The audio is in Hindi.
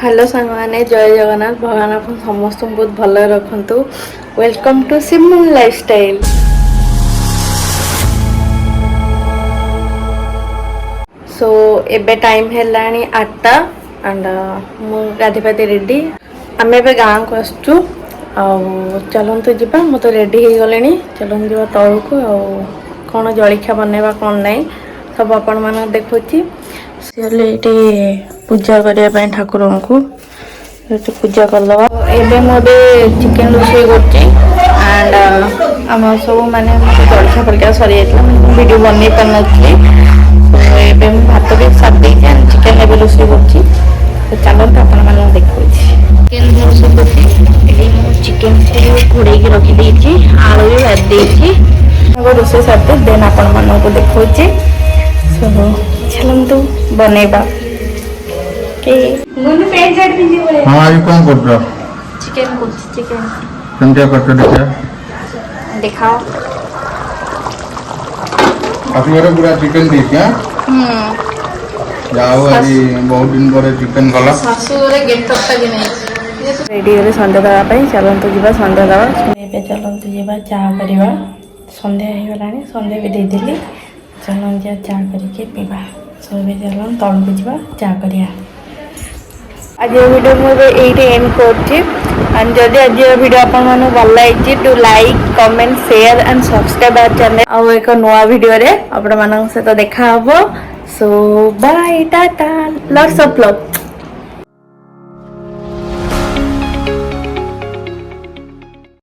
हेलो सांग मैंने जय जगन्नाथ भगवान आप समस्त बहुत भल रखु। वेलकम टू सिमन लाइफस्टाइल। सो एबे टाइम है 8टा एंड मु गाधी पाधी रेडी आम ए गाँव को आसचु चलतु जा मु तो रेडी हो गले चलतु जा तौक कौन जलखिया बनवा कौन ना सब आपण मान देखुची ये पूजा करने ठाकुर को पूजा करदे मुझे चिकेन रोषे एंड आम सब माने जलखिया फलखिया सरी जाता वीडियो बन पार नी भात भी साथ चिकेन भी रोषे कर चलते आप देखो चिकेन रोषे कर चिकेन को घोड़े रखी आलू भी भाजी रोषे साथी देन आपण को देखो चलतु बनैबा हाँ आज कौन कर रहा चिकेन चिकेन केमतिया करते दिखाओ आपके पूरा चिकन दी क्या जाओ आज बहुत दिन पर चिकन गला रेडी हो संध्या देवाई चलतु जा संध्या देवा चलतु जा चाह करवा संध्या हो गला संध्या भी देदेली चलन जा चाह करके पीवा सब चलन तौक जा चाह करिया आज वीडियो मुझे ये एंड कर जदि आज वीडियो आपन भल लगी to like comment share and subscribe our channel आउ एक नुआ वीडियो रे आपण मान सहित देखा हम so bye tata lots of love.